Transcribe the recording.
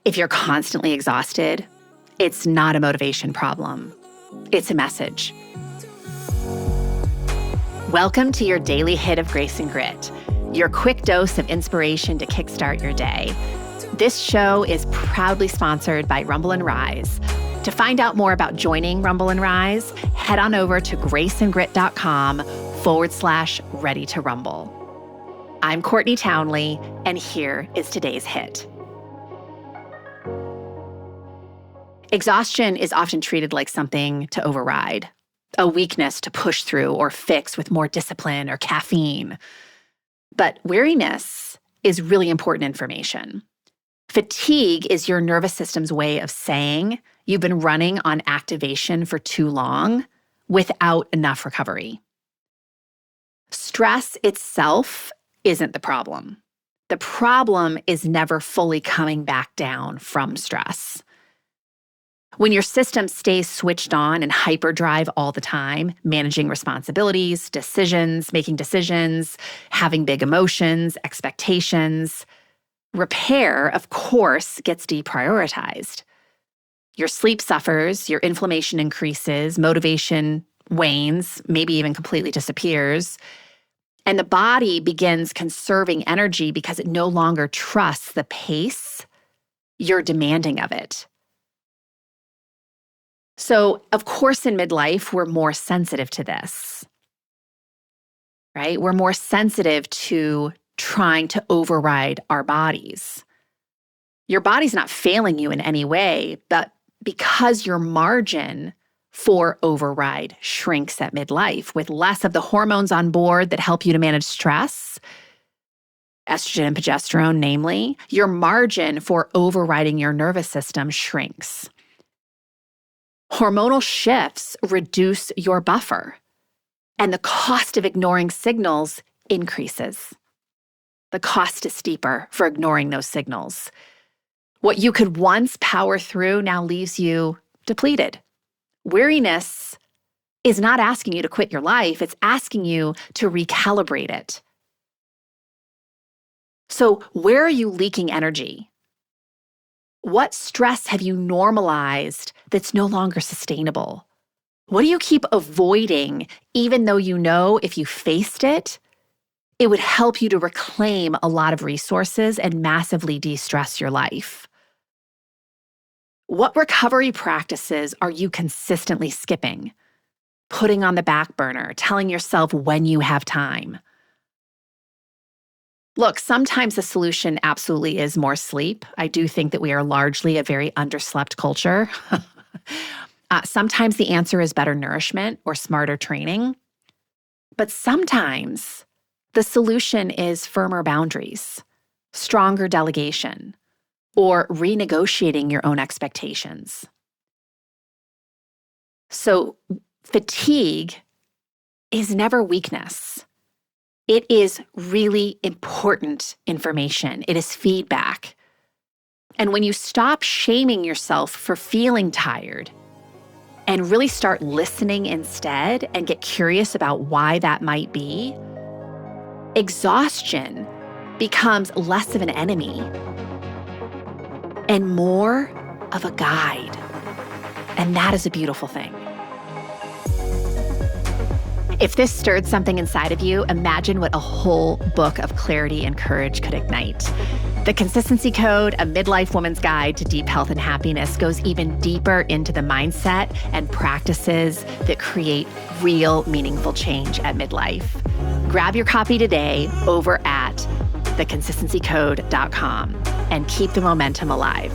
If you're constantly exhausted, it's not a motivation problem. It's a message. Welcome to your daily hit of grace and grit, your quick dose of inspiration to kickstart your day. This show is proudly sponsored by Rumble and Rise. To find out more about joining Rumble and Rise, head on over to graceandgrit.com/ready to rumble. I'm Courtney Townley, and here is today's hit. Exhaustion is often treated like something to override, a weakness to push through or fix with more discipline or caffeine. But weariness is really important information. Fatigue is your nervous system's way of saying you've been running on activation for too long without enough recovery. Stress itself isn't the problem. The problem is never fully coming back down from stress. When your system stays switched on and hyperdrive all the time, managing responsibilities, making decisions, having big emotions, expectations, repair, of course, gets deprioritized. Your sleep suffers, your inflammation increases, motivation wanes, maybe even completely disappears, and the body begins conserving energy because it no longer trusts the pace you're demanding of it. So, of course, in midlife, we're more sensitive to this, right? We're more sensitive to trying to override our bodies. Your body's not failing you in any way, but because your margin for override shrinks at midlife with less of the hormones on board that help you to manage stress, estrogen and progesterone namely, your margin for overriding your nervous system shrinks. Hormonal shifts reduce your buffer, and the cost of ignoring signals increases. The cost is steeper for ignoring those signals. What you could once power through now leaves you depleted. Weariness is not asking you to quit your life, it's asking you to recalibrate it. So, where are you leaking energy? What stress have you normalized that's no longer sustainable? What do you keep avoiding, even though you know if you faced it, it would help you to reclaim a lot of resources and massively de-stress your life? What recovery practices are you consistently skipping, putting on the back burner, telling yourself when you have time? Look, sometimes the solution absolutely is more sleep. I do think that we are largely a very underslept culture. Sometimes the answer is better nourishment or smarter training. But sometimes the solution is firmer boundaries, stronger delegation, or renegotiating your own expectations. So fatigue is never weakness. It is really important information. It is feedback. And when you stop shaming yourself for feeling tired and really start listening instead and get curious about why that might be, exhaustion becomes less of an enemy and more of a guide. And that is a beautiful thing. If this stirred something inside of you, imagine what a whole book of clarity and courage could ignite. The Consistency Code, a Midlife Woman's Guide to Deep Health and Happiness, goes even deeper into the mindset and practices that create real, meaningful change at midlife. Grab your copy today over at theconsistencycode.com and keep the momentum alive.